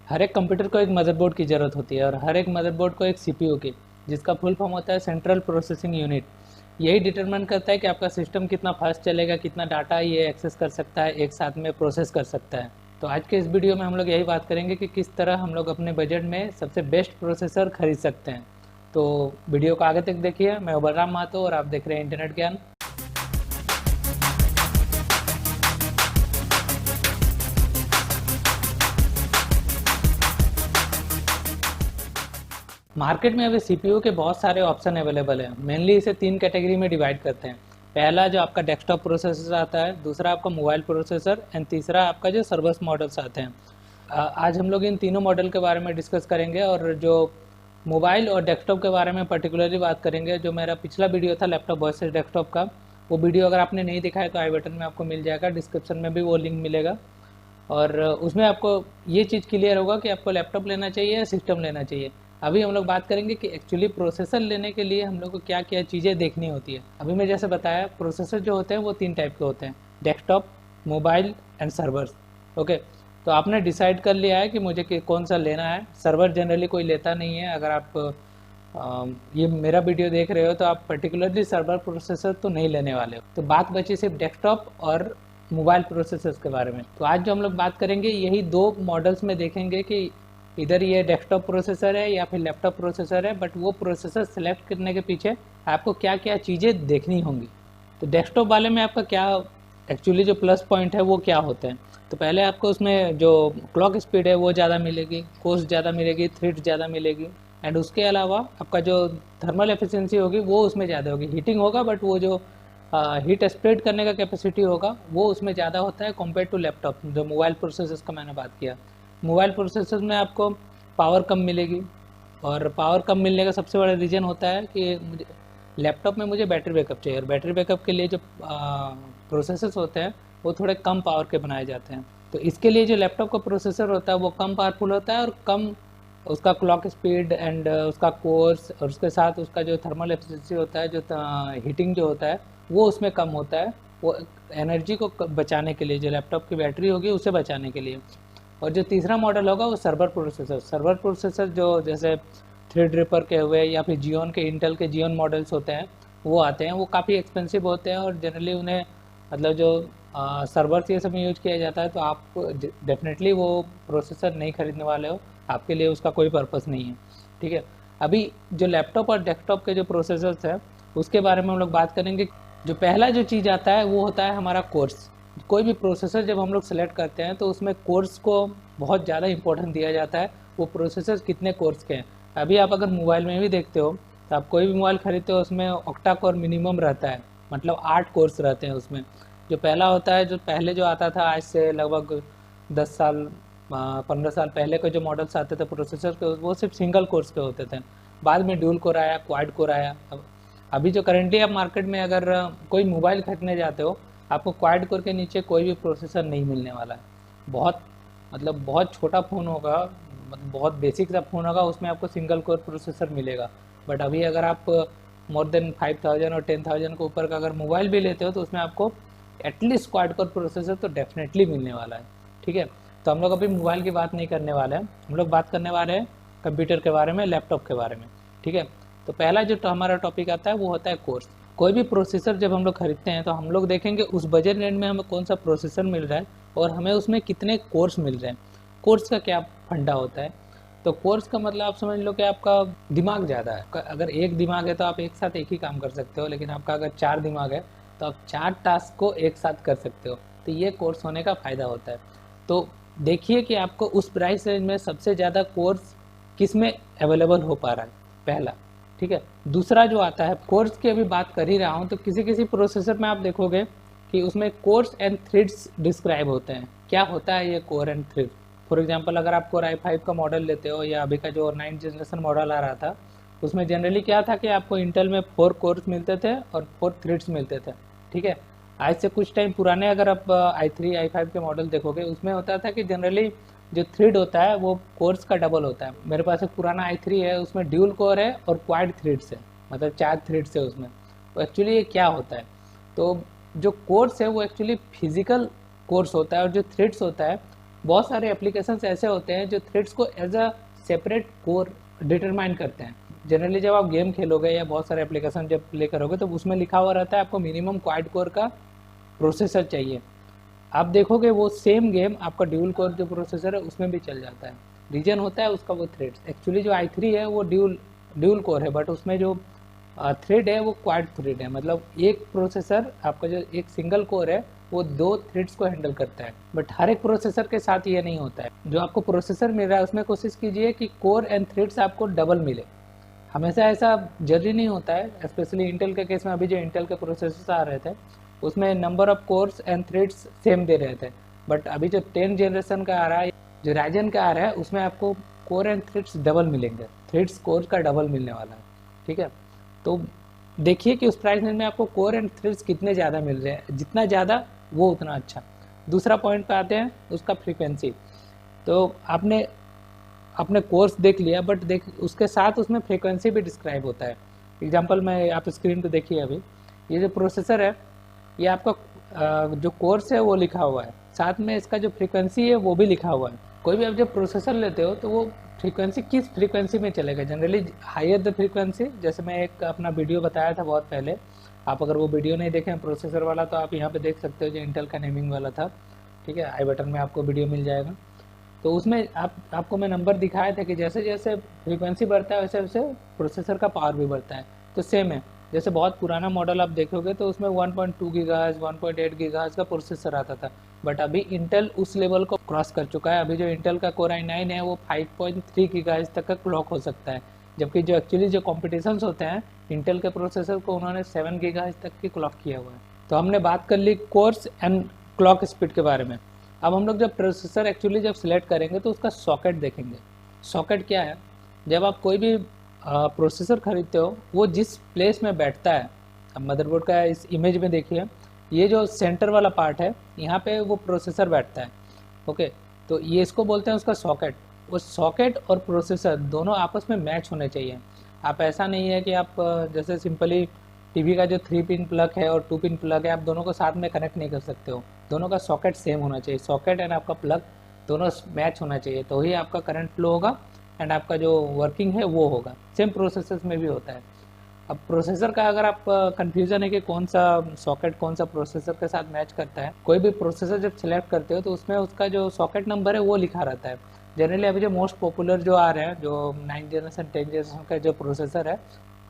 हर एक कंप्यूटर को एक मदरबोर्ड की ज़रूरत होती है और हर एक मदरबोर्ड को एक सीपीयू की, जिसका फुल फॉर्म होता है सेंट्रल प्रोसेसिंग यूनिट। यही डिटरमाइन करता है कि आपका सिस्टम कितना फास्ट चलेगा, कितना डाटा ये एक्सेस कर सकता है, एक साथ में प्रोसेस कर सकता है। तो आज के इस वीडियो में हम लोग यही बात करेंगे कि किस तरह हम लोग अपने बजट में सबसे बेस्ट प्रोसेसर खरीद सकते हैं। तो वीडियो को आगे तक देखिए। मैं बलराम महतो और आप देख रहे हैं इंटरनेट ज्ञान। मार्केट में अभी सीपीयू के बहुत सारे ऑप्शन अवेलेबल हैं। मेनली इसे 3 कैटेगरी में डिवाइड करते हैं। पहला जो आपका डेस्कटॉप प्रोसेसर आता है, दूसरा आपका मोबाइल प्रोसेसर एंड तीसरा आपका जो सर्वर्स मॉडल्स आते हैं। आज हम लोग इन तीनों मॉडल के बारे में डिस्कस करेंगे और जो मोबाइल और डेस्कटॉप के बारे में पर्टिकुलरली बात करेंगे। जो मेरा पिछला वीडियो था लैपटॉप वर्सेस डेस्कटॉप का, वो वीडियो अगर आपने नहीं दिखा है तो आई बटन में आपको मिल जाएगा, डिस्क्रिप्शन में भी वो लिंक मिलेगा। और उसमें आपको ये चीज़ क्लियर होगा कि आपको लैपटॉप लेना चाहिए या सिस्टम लेना चाहिए। अभी हम लोग बात करेंगे कि एक्चुअली प्रोसेसर लेने के लिए हम लोग को क्या क्या चीज़ें देखनी होती है। अभी मैं जैसे बताया, प्रोसेसर जो होते हैं वो 3 टाइप के होते हैं, desktop, mobile and servers. Okay, तो आपने डिसाइड कर लिया है कि मुझे कौन सा लेना है। सर्वर जनरली कोई लेता नहीं है। अगर आप ये मेरा वीडियो देख रहे हो तो आप पर्टिकुलरली सर्वर प्रोसेसर तो नहीं लेने वाले हो। तो बात बची सिर्फ डेस्कटॉप और मोबाइल प्रोसेसर्स के बारे में। तो आज जो हम लोग बात करेंगे यही 2 मॉडल्स में देखेंगे कि इधर ये डेस्कटॉप प्रोसेसर है या फिर लैपटॉप प्रोसेसर है, बट वो प्रोसेसर सेलेक्ट करने के पीछे आपको क्या क्या चीज़ें देखनी होंगी। तो डेस्कटॉप वाले में आपका क्या एक्चुअली जो प्लस पॉइंट है वो क्या होते हैं। तो पहले आपको उसमें जो क्लॉक स्पीड है वो ज़्यादा मिलेगी, कोस्ट ज़्यादा मिलेगी, थ्रेड ज़्यादा मिलेगी एंड उसके अलावा आपका जो थर्मल एफिशिएंसी होगी वो उसमें ज़्यादा होगी। हीटिंग होगा बट वो जो हीट स्प्रेड करने का कैपेसिटी होगा वो उसमें ज़्यादा होता है कंपेयर टू लैपटॉप। जो मोबाइल प्रोसेसर्स का मैंने बात किया, मोबाइल प्रोसेसर में आपको पावर कम मिलेगी और पावर कम मिलने का सबसे बड़ा रीज़न होता है कि मुझे लैपटॉप में मुझे बैटरी बैकअप चाहिए और बैटरी बैकअप के लिए जो प्रोसेसर्स होते हैं वो थोड़े कम पावर के बनाए जाते हैं। तो इसके लिए जो लैपटॉप का प्रोसेसर होता है वो कम पावरफुल होता है और कम उसका क्लॉक स्पीड एंड उसका कोर्स और उसके साथ उसका जो थर्मल एफिशिएंसी होता है, जो हीटिंग जो होता है वो उसमें कम होता है। वो एनर्जी को बचाने के लिए, जो लैपटॉप की बैटरी होगी उसे बचाने के लिए। और जो तीसरा मॉडल होगा वो सर्वर प्रोसेसर। सर्वर प्रोसेसर जो जैसे थ्रेडरिपर के हुए या फिर जियोन के, इंटेल के जियोन मॉडल्स होते हैं वो आते हैं। वो काफ़ी एक्सपेंसिव होते हैं और जनरली उन्हें मतलब जो सर्वर्स ये सब में यूज किया जाता है, तो आप डेफिनेटली वो प्रोसेसर नहीं खरीदने वाले हो, आपके लिए उसका कोई पर्पस नहीं है। ठीक है, अभी जो लैपटॉप और डेस्कटॉप के जो प्रोसेसर्स हैं उसके बारे में हम लोग बात करेंगे। जो पहला जो चीज़ आता है वो होता है हमारा कोर्स। कोई भी प्रोसेसर जब हम लोग सेलेक्ट करते हैं तो उसमें कोर्स को बहुत ज़्यादा इंपॉर्टेंस दिया जाता है, वो प्रोसेसर कितने कोर्स के हैं। अभी आप अगर मोबाइल में भी देखते हो तो आप कोई भी मोबाइल खरीदते हो उसमें ऑक्टा कोर मिनिमम रहता है, मतलब 8 कोर्स रहते हैं उसमें। जो पहला होता है, जो पहले जो आता था आज से लगभग 10 साल 15 साल पहले के जो मॉडल्स आते थे प्रोसेसर के, वो सिर्फ सिंगल कोर्स के होते थे। बाद में ड्यूल कोर आया, क्वाड कोर आया। अभी जो करंटली आप मार्केट में अगर कोई मोबाइल खरीदने जाते हो, आपको क्वाड कोर के नीचे कोई भी प्रोसेसर नहीं मिलने वाला है। बहुत मतलब बहुत छोटा फ़ोन होगा, मतलब बहुत बेसिक सा फ़ोन होगा, उसमें आपको सिंगल कोर प्रोसेसर मिलेगा। बट अभी अगर आप मोर देन 5000 और 10,000 के ऊपर का अगर मोबाइल भी लेते हो तो उसमें आपको एटलीस्ट क्वाड कोर प्रोसेसर तो डेफिनेटली मिलने वाला है। ठीक है, तो हम लोग अभी मोबाइल की बात नहीं करने वाले हैं, हम लोग बात करने वाले हैं कंप्यूटर के बारे में, लैपटॉप के बारे में। ठीक है, तो पहला जो हमारा टॉपिक आता है वो होता है कोर्स। कोई भी प्रोसेसर जब हम लोग खरीदते हैं तो हम लोग देखेंगे उस बजट रेंज में हमें कौन सा प्रोसेसर मिल रहा है और हमें उसमें कितने कोर्स मिल रहे हैं। कोर्स का क्या फंडा होता है, तो कोर्स का मतलब आप समझ लो कि आपका दिमाग ज़्यादा है। अगर एक दिमाग है तो आप एक साथ एक ही काम कर सकते हो, लेकिन आपका अगर 4 दिमाग है तो आप 4 टास्क को एक साथ कर सकते हो। तो ये कोर्स होने का फ़ायदा होता है। तो देखिए कि आपको उस प्राइस रेंज में सबसे ज़्यादा कोर्स किस में अवेलेबल हो पा रहा है, पहला। ठीक है, दूसरा जो आता है, कोर्स की अभी बात कर ही रहा हूँ, तो किसी किसी प्रोसेसर में आप देखोगे कि उसमें कोर्स एंड थ्रेड्स डिस्क्राइब होते हैं। क्या होता है ये core and thread? For example अगर आप कोर i5 का मॉडल लेते हो या अभी का जो 9th जनरेशन मॉडल आ रहा था, उसमें जनरली क्या था कि आपको इंटेल में 4 कोर्स मिलते थे और 4 थ्रेड्स मिलते थे। ठीक है, आज से कुछ टाइम पुराने अगर आप i3 i5 के मॉडल देखोगे, उसमें होता था कि जनरली जो थ्रेड होता है वो कोर्स का डबल होता है। मेरे पास एक पुराना i3 है, उसमें ड्यूल कोर है और क्वाड थ्रेड्स है, मतलब 4 थ्रेड्स है उसमें। तो एक्चुअली ये क्या होता है, तो जो कोर्स है वो एक्चुअली फिजिकल कोर्स होता है और जो थ्रेड्स होता है बहुत सारे एप्लीकेशंस ऐसे होते हैं जो थ्रेड्स को as a separate core determine करते हैं। जनरली जब आप गेम खेलोगे या बहुत सारे एप्लीकेशन जब प्ले करोगे तो उसमें लिखा हुआ रहता है आपको मिनिमम क्वाड कोर का प्रोसेसर चाहिए। आप देखोगे वो सेम गेम आपका ड्यूल कोर जो प्रोसेसर है उसमें भी चल जाता है। रीजन होता है उसका वो थ्रेड्स। एक्चुअली जो i3 है वो ड्यूल कोर है, बट उसमें जो थ्रेड है वो क्वाड थ्रेड है। मतलब एक प्रोसेसर आपका जो एक सिंगल कोर है वो 2 थ्रेड्स को हैंडल करता है, बट हर एक प्रोसेसर के साथ ये नहीं होता है। जो आपको प्रोसेसर मिल रहा है उसमें कोशिश कीजिए कि कोर एंड थ्रेड्स आपको डबल मिले। हमेशा ऐसा जरूरी नहीं होता है, स्पेशली इंटेल के केस में। अभी जो इंटेल के प्रोसेसर आ रहे थे उसमें number of course and threads same दे रहे थे, बट अभी जो 10 जनरेशन का आ रहा है, जो राइजन का आ रहा है, उसमें आपको कोर एंड थ्रेड्स डबल मिलेंगे। थ्रेड्स कोर का डबल मिलने वाला है, ठीक है। तो देखिए कि उस प्राइस रेंज में आपको कोर एंड थ्रेड्स कितने ज़्यादा मिल रहे हैं, जितना ज़्यादा वो उतना अच्छा। दूसरा पॉइंट पे आते हैं उसका फ्रीक्वेंसी। तो आपने अपने कोर्स देख लिया, बट देख उसके साथ उसमें फ्रीक्वेंसी भी डिस्क्राइब होता है। एग्जांपल मैं आप स्क्रीन पे देखिए, अभी ये जो प्रोसेसर है ये आपका जो कोर्स है वो लिखा हुआ है, साथ में इसका जो फ्रीक्वेंसी है वो भी लिखा हुआ है। कोई भी आप जब प्रोसेसर लेते हो तो वो फ्रीक्वेंसी किस फ्रीक्वेंसी में चलेगा, जनरली हायर द फ्रीक्वेंसी। जैसे मैं एक अपना वीडियो बताया था बहुत पहले, आप अगर वो वीडियो नहीं देखें प्रोसेसर वाला तो आप यहाँ पे देख सकते हो, जो इंटेल का नेमिंग वाला था, ठीक है। आई बटन में आपको वीडियो मिल जाएगा। तो उसमें आपको मैं नंबर दिखाया था कि जैसे जैसे फ्रीक्वेंसी बढ़ता है वैसे वैसे प्रोसेसर का पावर भी बढ़ता है। तो सेम है, जैसे बहुत पुराना मॉडल आप देखोगे तो उसमें 1.2 गीगाहर्ट्ज़ 1.8 गीगाहर्ट्ज़ का प्रोसेसर आता था, बट अभी इंटेल उस लेवल को क्रॉस कर चुका है। अभी जो इंटेल का कोर i9 है वो 5.3 गीगाहर्ट्ज़ तक का क्लॉक हो सकता है, जबकि जो एक्चुअली जो कॉम्पिटिशन्स होते हैं इंटेल के प्रोसेसर को उन्होंने 7 गीगाहर्ट्ज़ तक की क्लॉक किया हुआ है। तो हमने बात कर ली कोर्स एंड क्लॉक स्पीड के बारे में। अब हम लोग जब प्रोसेसर एक्चुअली जब सिलेक्ट करेंगे तो उसका सॉकेट देखेंगे। सॉकेट क्या है, जब आप कोई भी प्रोसेसर खरीदते हो वो जिस प्लेस में बैठता है, अब मदरबोर्ड का इस इमेज में देखिए, ये जो सेंटर वाला पार्ट है यहाँ पे वो प्रोसेसर बैठता है, ओके। तो ये इसको बोलते हैं उसका सॉकेट। वो सॉकेट और प्रोसेसर दोनों आपस में मैच होने चाहिए। आप ऐसा नहीं है कि आप जैसे सिंपली टीवी का जो 3 पिन प्लग है और 2 पिन प्लग है आप दोनों को साथ में कनेक्ट नहीं कर सकते हो। दोनों का सॉकेट सेम होना चाहिए, सॉकेट एंड आपका प्लग दोनों मैच होना चाहिए, तो ही आपका करंट फ्लो होगा एंड आपका जो वर्किंग है वो होगा। सेम प्रोसेसर्स में भी होता है। अब प्रोसेसर का अगर आप कंफ्यूजन है कि कौन सा सॉकेट कौन सा प्रोसेसर के साथ मैच करता है, कोई भी प्रोसेसर जब सिलेक्ट करते हो तो उसमें उसका जो सॉकेट नंबर है वो लिखा रहता है। जनरली अभी जो मोस्ट पॉपुलर जो आ रहे हैं, जो 9 जनरेशन 10 जनरेशन का जो प्रोसेसर है,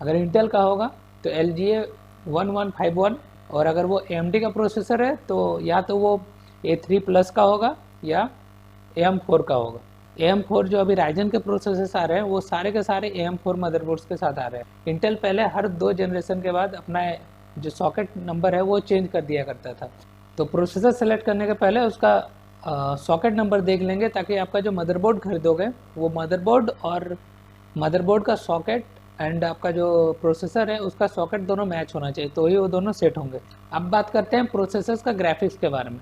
अगर इंटेल का होगा तो LGA 1151, और अगर वो AMD का प्रोसेसर है तो या तो वो A3 प्लस का होगा या AM4 का होगा। AM4 जो अभी राइजन के प्रोसेसर्स आ रहे हैं वो सारे के सारे AM4 मदरबोर्ड्स के साथ आ रहे हैं। इंटेल पहले हर 2 जनरेशन के बाद अपना जो सॉकेट नंबर है वो चेंज कर दिया करता था। तो प्रोसेसर सेलेक्ट करने के पहले उसका सॉकेट नंबर देख लेंगे, ताकि आपका जो मदरबोर्ड खरीदोगे वो मदरबोर्ड और मदरबोर्ड का सॉकेट एंड आपका जो प्रोसेसर है उसका सॉकेट दोनों मैच होना चाहिए, तो ही वो दोनों सेट होंगे। अब बात करते हैं प्रोसेसर्स का ग्राफिक्स के बारे में।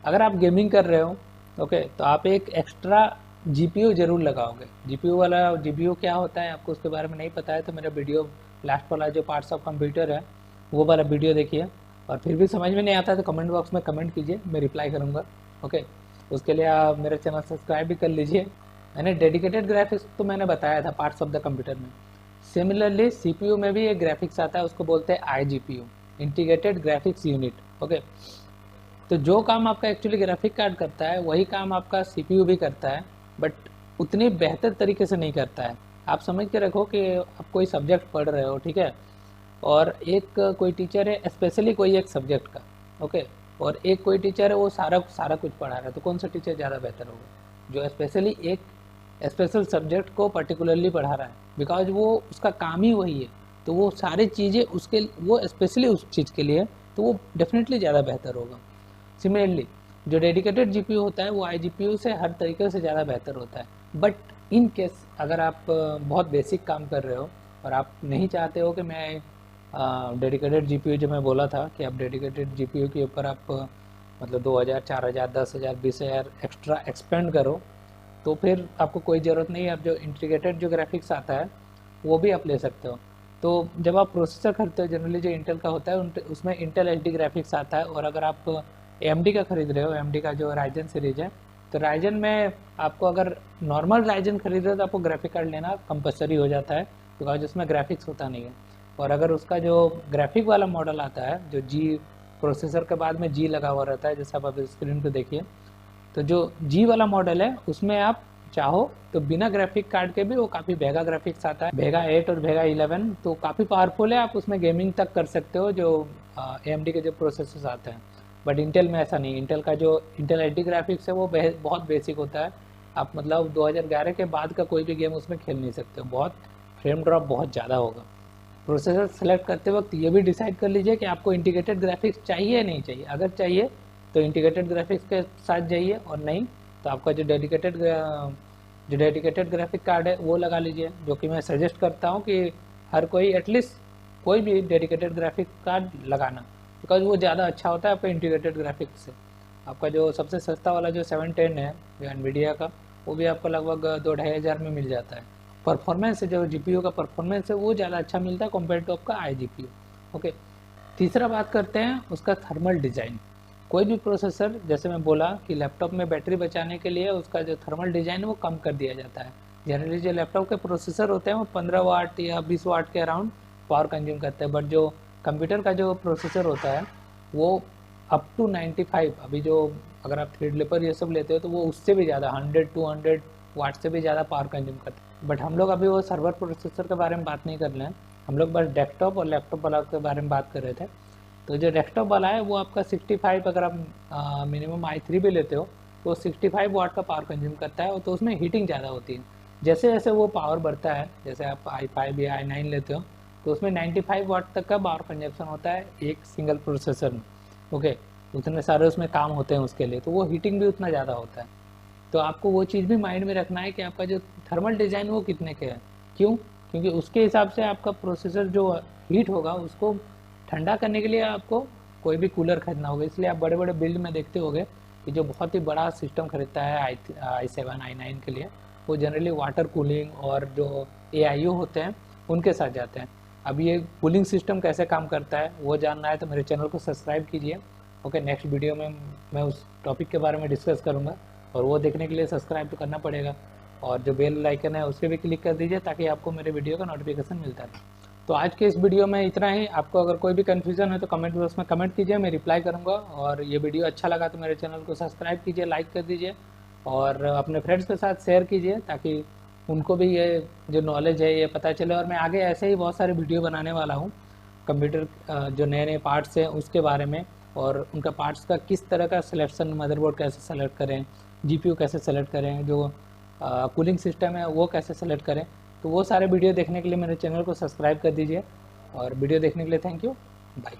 अगर आप गेमिंग कर रहे हो, ओके, तो आप एक एक्स्ट्रा GPU जरूर लगाओगे। GPU क्या होता है आपको उसके बारे में नहीं पता है तो मेरा वीडियो लास्ट वाला जो पार्ट्स ऑफ कंप्यूटर है वो वाला वीडियो देखिए, और फिर भी समझ में नहीं आता तो कमेंट बॉक्स में कमेंट कीजिए, मैं रिप्लाई करूँगा, ओके। उसके लिए आप मेरा चैनल सब्सक्राइब भी कर लीजिए। मैंने डेडिकेटेड ग्राफिक्स तो मैंने बताया था पार्ट्स ऑफ द कंप्यूटर में। सिमिलरली CPU में भी एक ग्राफिक्स आता है, उसको बोलते हैं IGPU, integrated graphics unit, okay. तो जो काम आपका एक्चुअली ग्राफिक कार्ड करता है वही काम आपका CPU भी करता है, बट उतनी बेहतर तरीके से नहीं करता है। आप समझ के रखो कि आप कोई सब्जेक्ट पढ़ रहे हो, ठीक है, और एक कोई टीचर है स्पेशली कोई एक सब्जेक्ट का, ओके, और एक कोई टीचर है वो सारा कुछ पढ़ा रहा है, तो कौन सा टीचर ज़्यादा बेहतर होगा? जो स्पेशली एक स्पेशल सब्जेक्ट को पर्टिकुलरली पढ़ा रहा है, बिकॉज वो उसका काम ही वही है, तो वो सारी चीज़ें उसके वो स्पेशली उस चीज़ के लिए, तो वो डेफिनेटली ज़्यादा बेहतर होगा। सिमिलरली जो डेडिकेटेड GPU होता है वो IGPU से हर तरीके से ज़्यादा बेहतर होता है। बट इन केस अगर आप बहुत बेसिक काम कर रहे हो और आप नहीं चाहते हो कि मैं डेडिकेटेड GPU, जो मैं बोला था कि आप डेडिकेटेड GPU के ऊपर आप मतलब 2000 4000 10,000 20,000 एक्स्ट्रा एक्सपेंड करो, तो फिर आपको कोई ज़रूरत नहीं है। आप जो इंटीग्रेटेड जो ग्राफिक्स आता है वो भी आप ले सकते हो। तो जब आप प्रोसेसर खरीदते हो जनरली जो इंटेल का होता है उसमें इंटेल HD ग्राफिक्स आता है, और अगर आप AMD का खरीद रहे हो, AMD का जो राइजन सीरीज है, तो राइजन में आपको अगर नॉर्मल राइजन खरीदे तो आपको ग्राफिक कार्ड लेना कंपलसरी हो जाता है, बिकॉज उसमें ग्राफिक्स होता नहीं है। और अगर उसका जो ग्राफिक वाला मॉडल आता है, जो जी प्रोसेसर के बाद में जी लगा हुआ रहता है, जैसे आप अभी स्क्रीन पे देखिए, तो जो जी वाला मॉडल है उसमें आप चाहो तो बिना ग्राफिक कार्ड के भी वो काफ़ी भेगा ग्राफिक्स आता है, भेगा 8 और भेगा 11, तो काफ़ी पावरफुल है, आप उसमें गेमिंग तक कर सकते हो जो AMD के जो प्रोसेसर्स आते हैं। बट इंटेल में ऐसा नहीं, इंटेल का जो इंटेल एचडी ग्राफिक्स है वो बहुत बेसिक होता है। आप मतलब 2011 के बाद का कोई भी गेम उसमें खेल नहीं सकते हो, बहुत फ्रेम ड्रॉप बहुत ज़्यादा होगा। प्रोसेसर सेलेक्ट करते वक्त ये भी डिसाइड कर लीजिए कि आपको इंटीग्रेटेड ग्राफिक्स चाहिए या नहीं चाहिए। अगर चाहिए तो इंटीग्रेटेड ग्राफिक्स के साथ जाइए, और नहीं तो आपका जो डेडिकेटेड ग्राफिक कार्ड है वो लगा लीजिए, जो कि मैं सजेस्ट करता हूँ कि हर कोई एटलीस्ट कोई भी डेडिकेटेड ग्राफिक कार्ड लगाना, बिकॉज वो ज़्यादा अच्छा होता है आपका इंटीग्रेटेड ग्राफिक्स से। आपका जो सबसे सस्ता वाला जो 710 है जो एनवीडिया का, वो भी आपको लगभग 2-2.5 हज़ार में मिल जाता है। परफॉर्मेंस जो जीपीयू का परफॉर्मेंस है वो ज़्यादा अच्छा मिलता है कंपेयर टू आपका iGPU। ओके, तीसरा बात करते हैं उसका थर्मल डिज़ाइन। कोई भी प्रोसेसर, जैसे मैं बोला कि लैपटॉप में बैटरी बचाने के लिए उसका जो थर्मल डिज़ाइन है वो कम कर दिया जाता है। जनरली जो लैपटॉप के प्रोसेसर होते हैं वो 15 वाट या 20 वाट के अराउंड पावर कंज्यूम करते हैं, बट जो कंप्यूटर का जो प्रोसेसर होता है वो अप टू 95, अभी जो अगर आप थ्रेडरिपर ये सब लेते हो तो वो उससे भी ज़्यादा 100-200 वाट से भी ज़्यादा पावर कंज्यूम करते हैं। बट हम लोग अभी वो सर्वर प्रोसेसर के बारे में बात नहीं कर रहे हैं, हम लोग बस डेस्कटॉप और लैपटॉप वाला के बारे में बात कर रहे थे। तो जो डेस्कटॉप वाला है वो आपका 65, अगर आप मिनिमम i3 भी लेते हो तो 65 वाट का पावर कंज्यूम करता है, तो उसमें हीटिंग ज़्यादा होती है। जैसे जैसे वो पावर बढ़ता है, जैसे आप i5 या i9 लेते हो तो उसमें 95 वाट तक का पावर कंजप्शन होता है एक सिंगल प्रोसेसर में। ओके, उतने सारे उसमें काम होते हैं उसके लिए, तो वो हीटिंग भी उतना ज़्यादा होता है। तो आपको वो चीज़ भी माइंड में रखना है कि आपका जो थर्मल डिज़ाइन वो कितने के है। क्यों? क्योंकि उसके हिसाब से आपका प्रोसेसर जो हीट होगा उसको ठंडा करने के लिए आपको कोई भी कूलर खरीदना होगा। इसलिए आप बड़े बड़े बिल्ड में देखते होंगे कि जो बहुत ही बड़ा सिस्टम खरीदता है i7 i9 के लिए, वो जनरली वाटर कूलिंग और जो AIO होते हैं उनके साथ जाते हैं। अब ये कूलिंग सिस्टम कैसे काम करता है वो जानना है तो मेरे चैनल को सब्सक्राइब कीजिए। ओके, नेक्स्ट वीडियो में मैं उस टॉपिक के बारे में डिस्कस करूँगा, और वो देखने के लिए सब्सक्राइब तो करना पड़ेगा, और जो बेल आइकन है उस पर भी क्लिक कर दीजिए ताकि आपको मेरे वीडियो का नोटिफिकेशन मिलता रहे। तो आज के इस वीडियो में इतना ही। आपको अगर कोई भी कन्फ्यूज़न है तो कमेंट बॉक्स में कमेंट कीजिए, मैं रिप्लाई करूँगा। और ये वीडियो अच्छा लगा तो मेरे चैनल को सब्सक्राइब कीजिए, लाइक कर दीजिए, और अपने फ्रेंड्स के साथ शेयर कीजिए ताकि उनको भी ये जो नॉलेज है ये पता चले। और मैं आगे ऐसे ही बहुत सारे वीडियो बनाने वाला हूँ कंप्यूटर जो नए नए पार्ट्स हैं उसके बारे में, और उनका पार्ट्स का किस तरह का सिलेक्शन, मदरबोर्ड कैसे सेलेक्ट करें, GPU कैसे सेलेक्ट करें, जो कूलिंग सिस्टम है वो कैसे सेलेक्ट करें। तो वो सारे वीडियो देखने के लिए मेरे चैनल को सब्सक्राइब कर दीजिए, और वीडियो देखने के लिए थैंक यू, बाय।